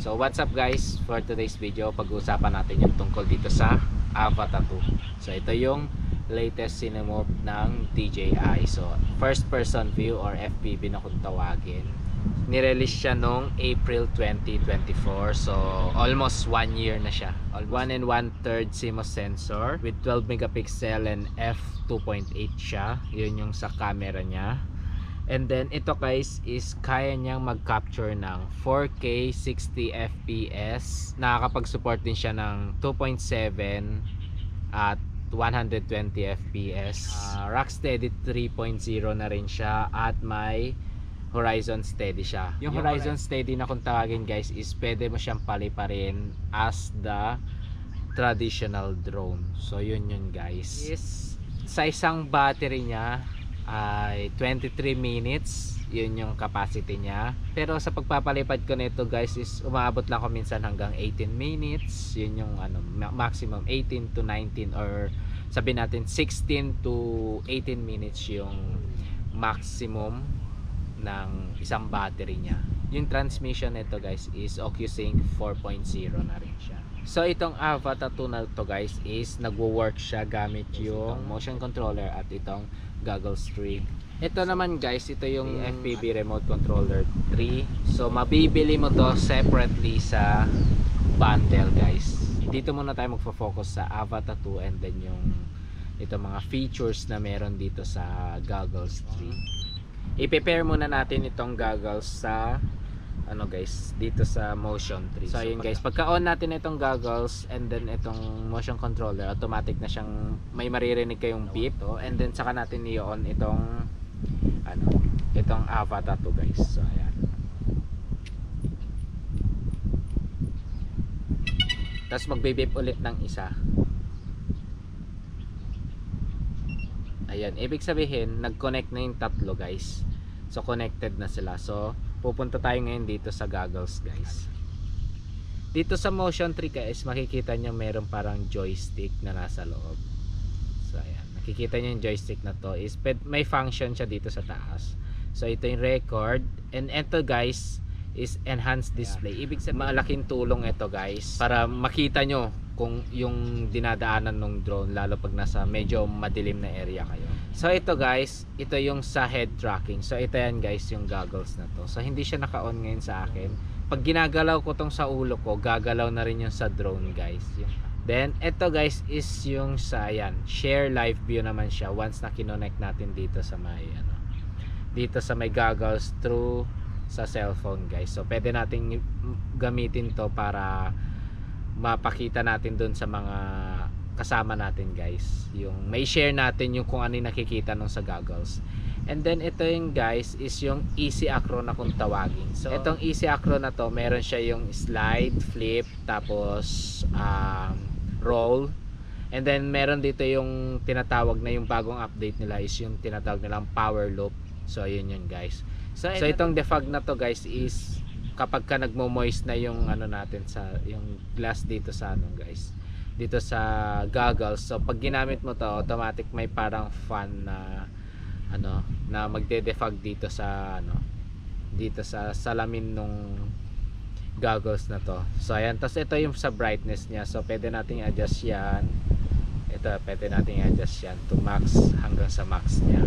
So what's up guys, for today's video pag-uusapan natin yung tungkol dito sa Avatar 2. So ito yung latest cinemove ng DJI. So first person view or FPV na kung tawagin. Nirelease siya noong April 2024. So almost 1 year na siya. 1 1/3 CMOS sensor with 12 megapixel and f2.8 siya. Yun yung sa camera niya. And then ito guys is kaya niyang mag-capture ng 4K 60 FPS. Nakakapag-support din siya ng 2.7 at 120 FPS. Rocksteady 3.0 na rin siya at may Horizon Steady siya. Yung Horizon Steady na kung tawagin guys is pwede mo siyang paliparin as the traditional drone. So yun guys. Sa isang battery niya ay 23 minutes, yun yung capacity niya. Pero sa pagpapalipad ko nito guys is umaabot lang ko minsan hanggang 18 minutes. Yun yung maximum 18 to 19 or sabihin natin 16 to 18 minutes yung maximum ng isang battery niya. Yung transmission nito guys is OcuSync 4.0 na rin siya. So itong Avatar 2 na to guys is nagwo-work siya gamit yung motion controller at itong goggles 3. Ito naman guys, ito yung FPV remote controller 3. So mabibili mo to separately sa bundle guys. Dito muna tayo magfo-focus sa Avatar 2 and then yung ito mga features na meron dito sa goggles 3. I-prepare muna natin itong goggles sa guys, dito sa motion 3. So yun guys, pagka on natin itong goggles and then itong motion controller, automatic na siyang may maririnig kayong beep to, and then saka natin i-on itong itong Avatar 2 guys. So ayan. Tapos magbe-beep ulit ng isa. Ayan, ibig sabihin nag-connect na yung tatlo guys. So connected na sila. So pupunta tayo ngayon dito sa goggles guys. Dito sa motion 3 guys, makikita nyo meron parang joystick na nasa loob. So ayan, nakikita nyo yung joystick na to is may function siya dito sa taas. So ito yung record, and ito guys is enhanced display. Ibig sabihin malaking tulong ito guys para makita nyo kung yung dinadaanan ng drone, lalo pag nasa medyo madilim na area kayo. So ito guys, ito yung sa head tracking. So ito yan guys, yung goggles na to. So hindi siya naka-on ngayon sa akin. Pag ginagalaw ko tong sa ulo ko, gagalaw na rin yung sa drone guys. Then ito guys is yung sa share live view naman siya once na kinonect natin dito sa may dito sa may goggles through sa cellphone guys. So pwede nating gamitin to para mapakita natin dun sa mga kasama natin guys, yung may share natin yung kung ano yung nakikita nung sa goggles. And then ito yung guys is yung easy acro na kung tawagin. So itong easy acro na to, meron siya yung slide, flip, tapos roll, and then meron dito yung tinatawag na yung bagong update nila is yung tinatawag nilang power loop. So yun guys. So itong defog na to guys is kapag ka nagmo-moist na yung natin sa yung glass dito sa guys, dito sa goggles. So pag ginamit mo to, automatic may parang fan na na magde-defog dito sa dito sa salamin nung goggles na to. So ayan, tapos ito yung sa brightness niya. So pwede nating i-adjust yan. Ito pwede nating i-adjust yan to max hanggang sa max niya.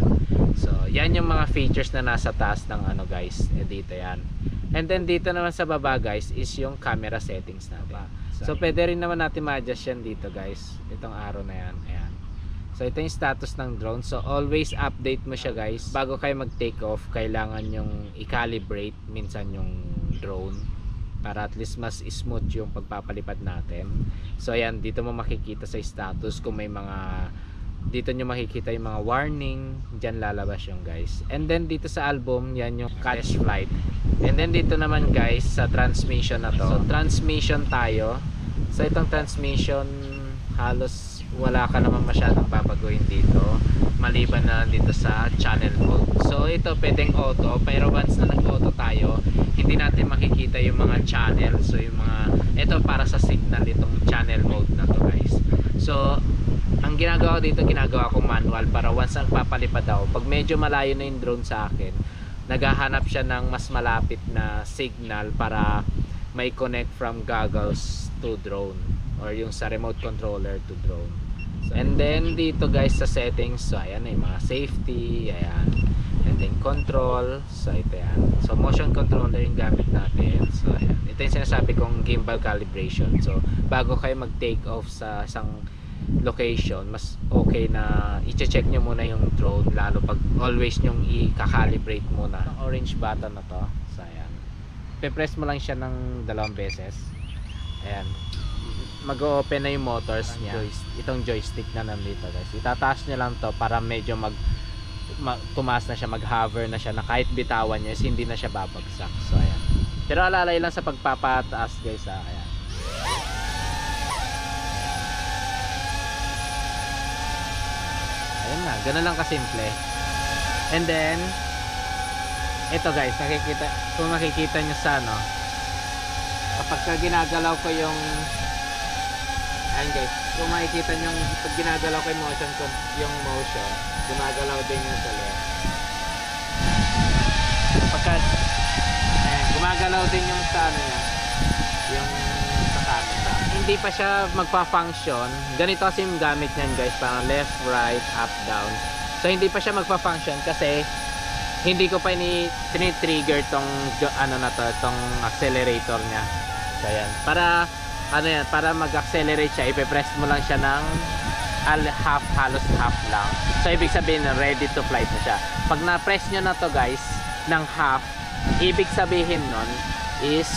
So yan yung mga features na nasa taas ng guys. Dito yan. And then dito naman sa baba guys is yung camera settings natin. So pwede rin naman natin ma-adjust yan dito guys. Itong arrow na yan. Ayan. So ito yung status ng drone. So always update mo siya guys. Bago kayo mag-take off, kailangan yung i-calibrate minsan yung drone para at least mas smooth yung pagpapalipad natin. So ayan, dito mo makikita sa status kung may mga, dito nyo makikita yung mga warning, dyan lalabas yung guys. And then dito sa album, yan yung catch flight. And then dito naman guys sa transmission na to. So transmission tayo. So itong transmission halos wala ka naman masyadong babaguhin dito, maliban na dito sa channel mode. So ito pwedeng auto, pero once na nag-auto tayo, hindi natin makikita yung mga channel. So yung mga, ito para sa signal itong channel mode na to guys. So ang ginagawa ko dito, ginagawa ko manual para once ang papalipad ako, pag medyo malayo na yung drone sa akin, naghahanap siya ng mas malapit na signal para may connect from goggles to drone or yung sa remote controller to drone. And then dito guys sa settings, so ayan yung mga safety, ayan, and then control, so ito yan, so motion controller yung gamit natin. So ayan, ito yung sinasabi kong gimbal calibration. So bago kayo mag take off sa isang location, mas okay na i-check nyo muna yung drone, lalo pag always nyong i-calibrate muna. Ang orange button na to, so ayan, pe-press mo lang siya ng 2 beses, ayan, mag-open na yung motors niya, itong joystick na nandito guys. Itataas nyo lang to para medyo tumaas na siya, mag-hover na siya, na kahit bitawan nyo is hindi na siya babagsak. So ayan, pero alalay lang sa pagpapataas guys, ayan. Ayan na, ganun lang kasimple. And then ito guys, nakikita, kung makikita nyo sa ano, kapag ginagalaw ko yung, ayan guys, kung makikita nyo pag ginagalaw ko yung motion, gumagalaw din yung sa left. Pagka ayan, gumagalaw din yung sa ano niya, yung sa camera. Hindi pa siya magpa-function. Ganito kasi yung gamit niyan guys, parang left, right, up, down. So hindi pa siya magpa-function kasi hindi ko pa tini-trigger tong ano na to, tong accelerator niya. So ayan, para ano yan, para mag-accelerate siya, ipe-press mo lang siya ng halos half lang. So ibig sabihin ready to fly na siya. Pag na-press nyo na to guys ng half, ibig sabihin nun is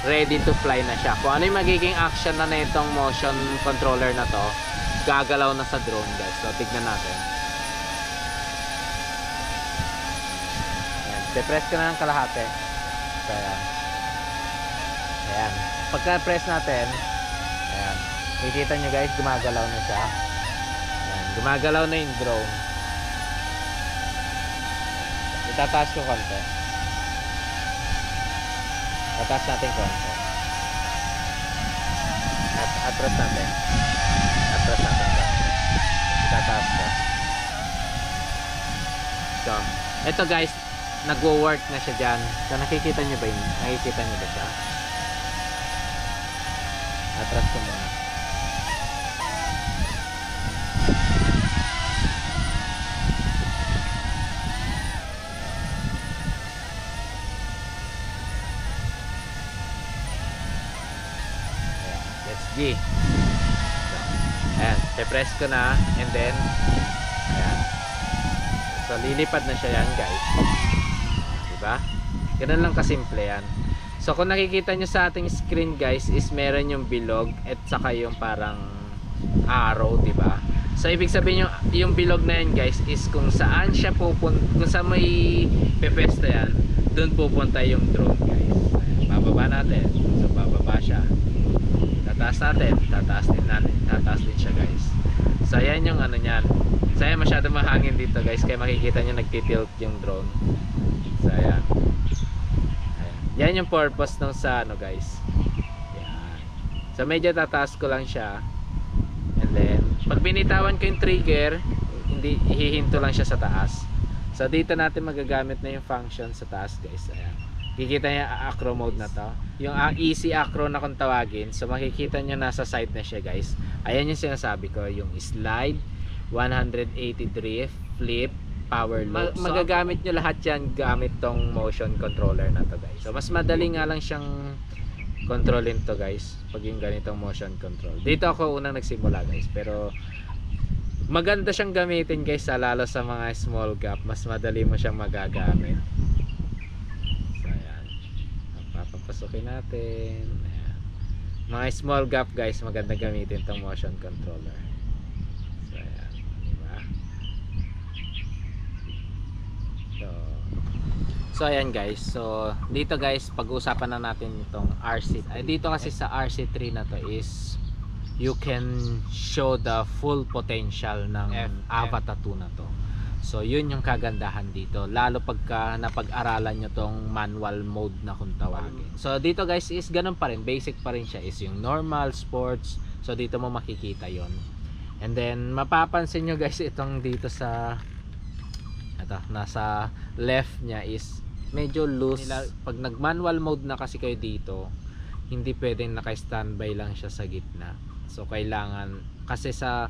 ready to fly na siya. Kung ano yung magiging action na itong motion controller na to, gagalaw na sa drone guys. So tignan natin. Ayan, ipe-press ko na ng kalahati. So ayan, ayan, pagka-press natin, ayan, makikita nyo guys, gumagalaw na siya. Ayan, gumagalaw na yung drone. Itataas ko konti. Tataas natin konti. Atras natin. Atras natin konti. Itataas ko. So, ito guys, nagwo-work na siya dyan. So, nakikita nyo ba yun? Nakikita nyo ba siya? Atras ko muna. Let's G. Ayan, pe-press ko na and then ayan. So lilipad na siya yan guys. Diba? Ganun lang kasimple yan. So kung nakikita nyo sa ating screen guys, is meron yung bilog at saka yung parang arrow, diba? So ibig sabihin yung bilog na yan guys is kung saan siya pupunta, kung saan may pepesta yan, doon pupunta yung drone guys. Ayan, bababa natin. So bababa siya. Tataas natin, tataas din siya guys. So ayan yung ano nyan. So ayan, masyado mahangin dito guys, kaya makikita nyo nagtitilt yung drone. So ayan. Yan yung purpose ng sa ano guys. Yan. So medyo tataas ko lang siya. And then pag binitawan ko yung trigger, hindi hihinto lang siya sa taas. So dito natin magagamit na yung function sa taas guys. Ayan. Kikita niya acro mode na to. Yung easy acro na kung tawagin. So makikita niyo nasa side na siya guys. Ayan yung sinasabi ko, yung slide, 180 drift, flip, power loop. Magagamit nyo lahat yan gamit tong motion controller na to guys. So mas madali nga lang siyang kontrolin to guys pag yung ganitong motion control. Dito ako unang nagsimula guys, pero maganda siyang gamitin guys, lalo sa mga small gap. Mas madali mo siyang magagamit. So ayan, papapasukin natin. Ayan. Mga small gap guys, maganda gamitin tong motion controller. So ayan guys, so dito guys pag-uusapan na natin itong RC. Dito kasi sa RC3 na to is you can show the full potential ng Avata 2 na to. So yun yung kagandahan dito, lalo pagka napag-aralan nyo tong manual mode na kung tawagin. So dito guys is ganun pa rin, basic pa rin siya, is yung normal, sports. So dito mo makikita yon. And then mapapansin nyo guys, itong dito sa nasa left nya is medyo loose. Pag nag manual mode na kasi kayo dito, hindi pwedeng naka-standby lang siya sa gitna. So kailangan, kasi sa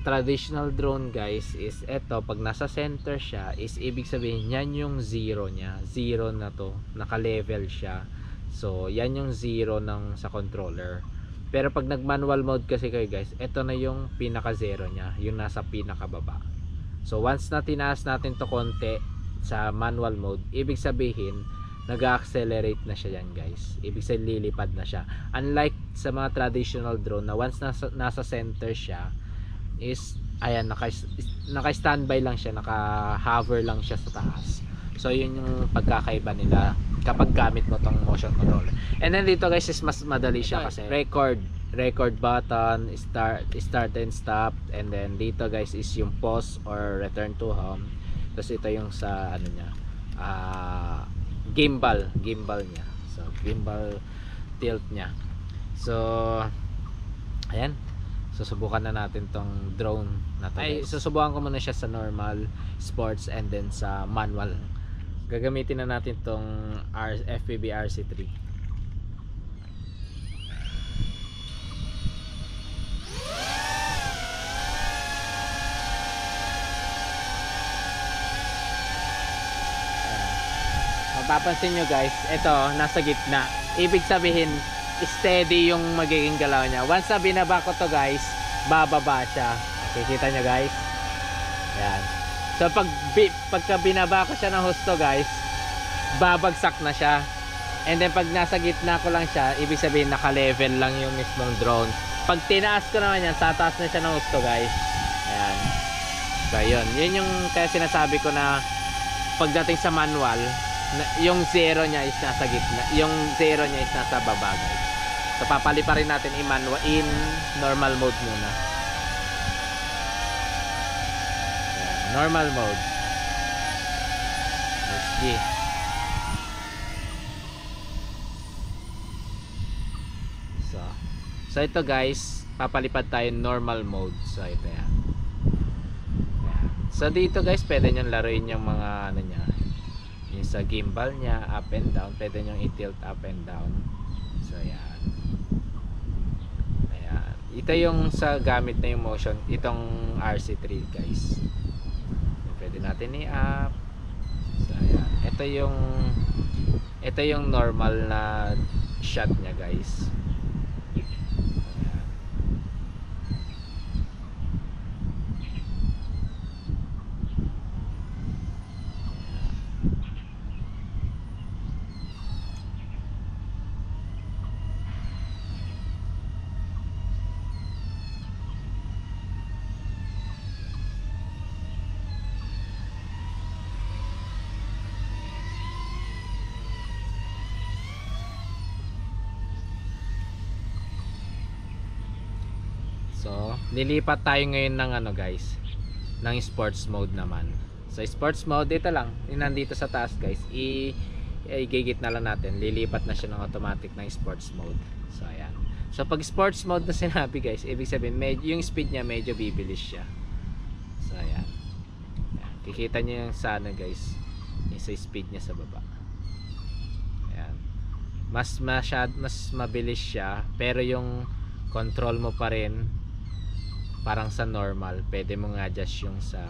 traditional drone guys is eto, pag nasa center siya is ibig sabihin yan yung zero niya, zero na to, naka-level siya. So yan yung zero ng sa controller. Pero pag nag manual mode kasi kayo guys, eto na yung pinaka zero niya, yung nasa pinaka baba. So once na tinaas natin to konti sa manual mode, ibig sabihin nag-accelerate na siya yan guys, ibig sabihin lilipad na siya. Unlike sa mga traditional drone na once nasa center siya is ayan, naka-standby lang siya, naka-hover lang siya sa taas. So yun yung pagkakaiba nila kapag gamit mo tong motion controller. And then dito guys is mas madali siya kasi record button, start and stop, and then dito guys is yung pause or return to home. Tapos ito yung sa ano niya, gimbal niya. So gimbal tilt niya. So ayan, susubukan na natin tong drone na to. Ay, susubukan ko muna siya sa normal, sports, and then sa manual. Gagamitin na natin tong FPV RC3. Mapapansin nyo guys, ito nasa gitna. Ibig sabihin steady yung magiging galaw niya. Once na binaba ko to guys, bababa siya. Kikita nyo guys. Ayan. So pagka binaba ko siya ng husto guys, babagsak na siya. And then pag nasa gitna ko lang siya, ibig sabihin naka-level lang yung mismong drone. Pag tinaas ko naman yan, tataas na siya ng husto guys. Ayan. So yun. Yun yung kaya sinasabi ko na pagdating sa manual, yung zero niya is nasa gitna, yung zero niya is nasa baba guys. So papali pa rin natin in normal mode muna. Ayan, normal mode. Sige. So ito guys, papalipad tayo normal mode. So ito yan. Ayan. So dito guys, pwede nyo laruin yung mga ano niya, yung sa gimbal niya, up and down. Pwede nyo i-tilt up and down. So ayan. Ayan. Ito yung sa gamit na yung motion, itong RC3 guys. Pwede natin i-up. So ayan. Ito yung normal na shot niya guys. So, lilipat tayo ngayon ng ano guys, ng sports mode naman. So, sports mode, dito lang, nandito sa taas guys, i-gigit na lang natin, lilipat na siya ng automatic ng sports mode. So, ayan. So, pag sports mode na sinabi guys, ibig sabihin, yung speed niya medyo bibilis siya. So, ayan. Ayan. Kikita niyo yung sana guys, yung sa speed niya sa baba. Ayan. Mas mabilis siya, pero yung control mo pa rin parang sa normal. Pwede mo nga adjust yung sa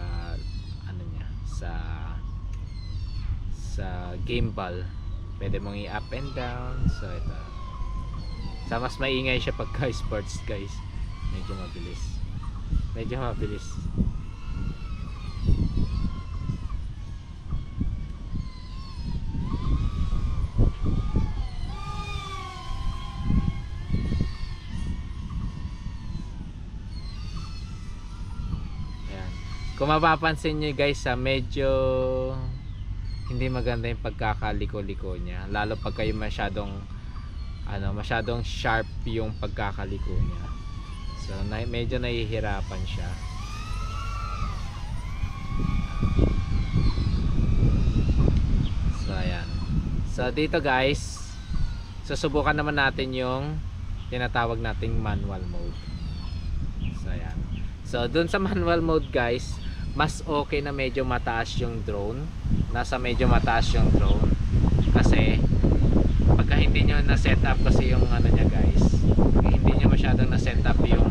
ano niya, sa gimbal. Pwede mong i-up and down. So ito. Sa mas maingay siya pagka sports guys. Medyo mabilis. Kung mapapansin nyo guys, medyo hindi maganda yung pagkakaliko-liko niya, lalo pag kayo masyadong sharp yung pagkakaliko niya. So medyo nahihirapan siya. So ayan. So dito guys, susubukan naman natin yung tinatawag nating manual mode. So ayan. So dun sa manual mode guys, mas okay na medyo mataas yung drone. Nasa medyo mataas yung drone. Kasi pagka hindi nyo na set up kasi yung ano niya guys, hindi nyo masyadong na set up yung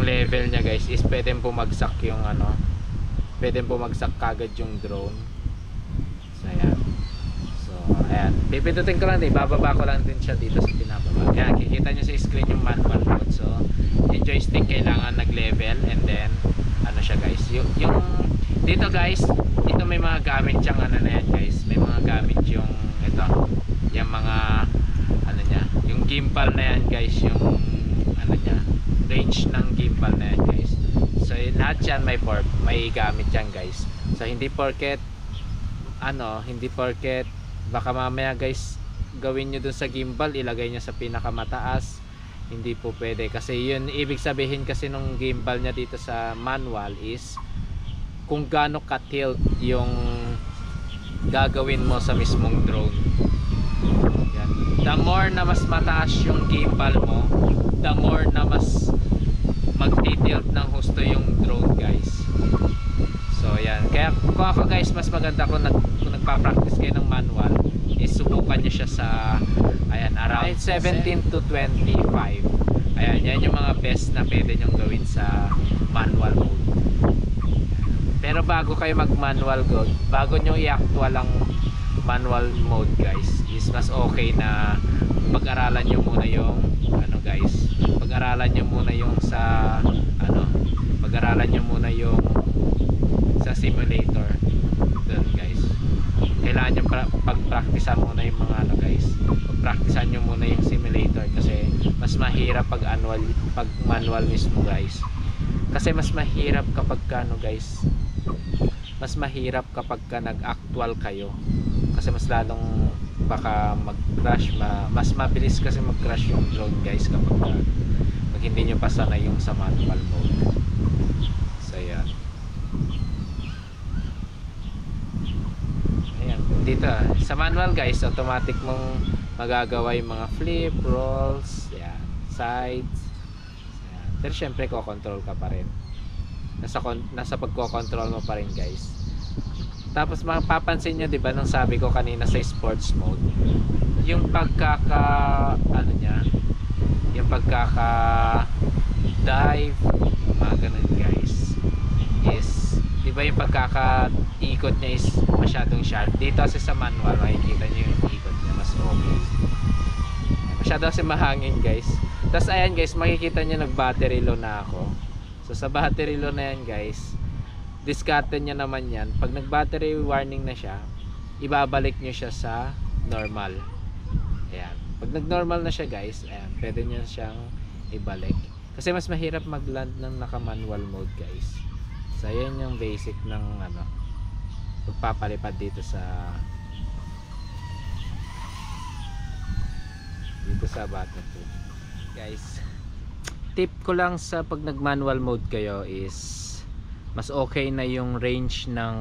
level niya guys, is pwedeng bumagsak yung ano, pwedeng bumagsak kagad yung drone. So ayan, so ayan, pipindutin ko lang din, bababa ko lang din siya dito sa pinababa. Kaya kikita nyo sa screen yung manual mode. So yung joystick kailangan nag level, and then ano siya guys, yung dito guys, dito may mga gamit siyang ano na yan guys, may mga gamit yung ito, yung mga ano niya, yung gimbal na yan guys, yung ano niya, range ng gimbal na yan guys. So lahat yan may gamit yan guys. So hindi porket ano, hindi porket baka mamaya guys gawin nyo dun sa gimbal, ilagay nyo sa pinakamataas, hindi po pwede, kasi yun ibig sabihin kasi nung gimbal niya dito sa manual is kung gaano ka-tilt yung gagawin mo sa mismong drone. Yan. The more na mas mataas yung gimbal mo, the more na mas magti-tilt ng husto yung drone guys. So yan. Kaya kung ako guys, mas maganda kung nagpa-practice kayo ng manual, is subukan nyo siya sa ayan, around 17 to 25. Ayan, yan yung mga best na pwede nyong gawin sa manual mode. Pero bago kayo mag manual mode, bago nyo i-actual ang manual mode guys, is mas okay na pag-aralan nyo muna yung ano guys, pag-aralan nyo muna yung sa ano, pag-aralan nyo muna yung sa simulator dun guys. Kailangan nyo pag-practicean muna yung mga ano guys, pag-practicean nyo muna yung simulator, kasi mas mahirap pag manual mismo guys. Kasi mas mahirap kapag ano guys, mas mahirap kapag nag-actual kayo, kasi mas lalong baka mag-crash, mas mabilis kasi mag-crash yung drone guys kapag hindi nyo pa sanay yung sa manual mode. So yan, ayan, dito sa manual guys, automatic mong magagawa yung mga flip, rolls, yan, sides, yan. Pero syempre ko-control ka pa rin, nasa pagko-control mo pa rin guys. Tapos mapapansin nyo, diba, nung sabi ko kanina sa sports mode, yung ano nya, yung dive, mga ganun guys, is diba yung ikot nya is masyadong sharp. Dito kasi sa manual makikita nyo yung ikot nya mas okay, masyado kasi mahangin guys. Tapos ayan guys, makikita nyo nag battery low na ako. So sa battery low na yan guys, discarte nya naman yan. Pag nag battery warning na siya, ibabalik nyo siya sa normal. Ayan. Pag nag normal na siya guys, ayan, pwede nyo siyang ibalik, kasi mas mahirap mag land ng naka manual mode guys. So ayan yung basic ng ano, pagpapalipad dito sa bata to guys. Tip ko lang sa pag nag manual mode kayo is mas okay na yung range ng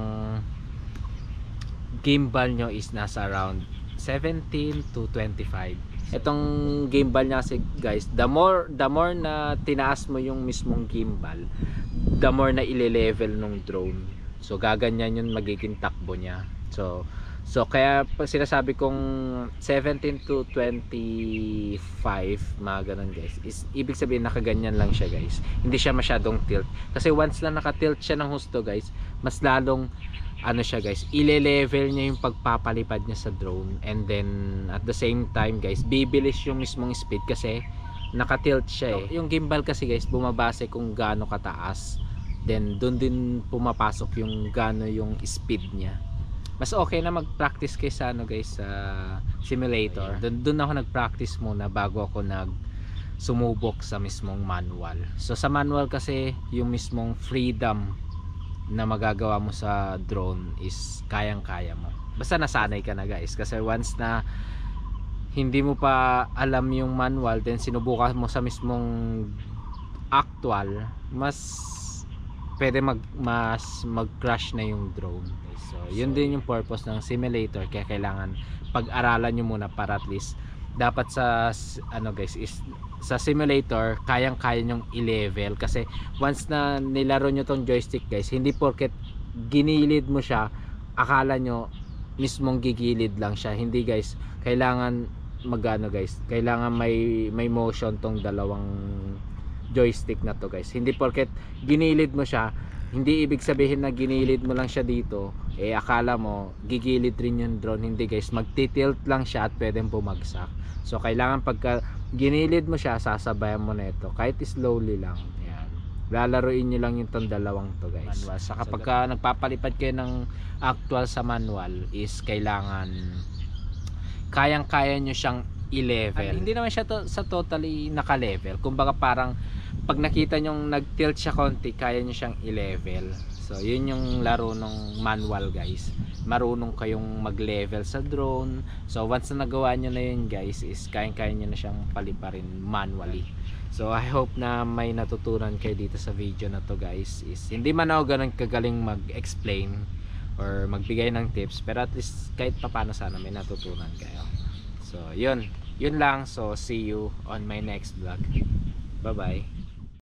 gimbal nyo is nasa around 17 to 25. Itong gimbal niya kasi guys, the more na tinaas mo yung mismong gimbal, the more na ile-level ng drone. So gaganyan yun magiging takbo niya. So kaya sinasabi kong 17 to 25, mga ganun guys, is ibig sabihin nakaganyan lang siya guys, hindi siya masyadong tilt. Kasi once lang nakatilt siya ng husto guys, mas lalong ano siya guys, ile-level niya yung pagpapalipad niya sa drone, and then at the same time guys, bibilis yung mismong speed kasi nakatilt siya eh. Yung gimbal kasi guys, bumabase kung gaano kataas, then doon din pumapasok yung gaano yung speed niya. Mas okay na mag-practice kayo sa ano guys, sa simulator. Doon ako nag-practice muna bago ako sumubok sa mismong manual. So sa manual kasi yung mismong freedom na magagawa mo sa drone is kayang-kaya mo. Basta nasanay ka na guys, kasi once na hindi mo pa alam yung manual, then sinubukan mo sa mismong actual, mas pwede mag-crash na yung drone. So yun din yung purpose ng simulator, kaya kailangan pag-aralan nyo muna para at least dapat sa ano guys, is sa simulator kayang-kaya nyong i-level, kasi once na nilaro nyo tong joystick guys, hindi porket ginilid mo siya akala nyo mismong gigilid lang siya. Hindi guys, kailangan magano guys, kailangan may motion tong dalawang joystick na to guys. Hindi porket ginilid mo siya, hindi ibig sabihin na ginilid mo lang siya dito akala mo gigilid rin yung drone. Hindi guys, magtitilt lang siya at pwedeng bumagsak. So kailangan pagka ginilid mo siya, sasabayan mo na ito kahit slowly lang. Yan, lalaruin nyo lang yung tong dalawang to guys, manual. Saka pagka nagpapalipad kayo ng actual sa manual is kailangan kayang-kaya nyo siyang i-level. Hindi naman siya sa totally naka-level. Kumbaga parang pag nakita nyo nag-tilt siya konti, kaya nyo siyang i-level. So yun yung laro ng manual guys. Marunong kayong mag-level sa drone. So once na nagawa nyo na yun guys, is kayang-kaya nyo na siyang paliparin manually. So I hope na may natutunan kayo dito sa video na to guys. Is hindi man ako ganun kagaling mag-explain or magbigay ng tips, pero at least kahit papaano sana may natutunan kayo. So yun lang. So see you on my next vlog. Bye bye.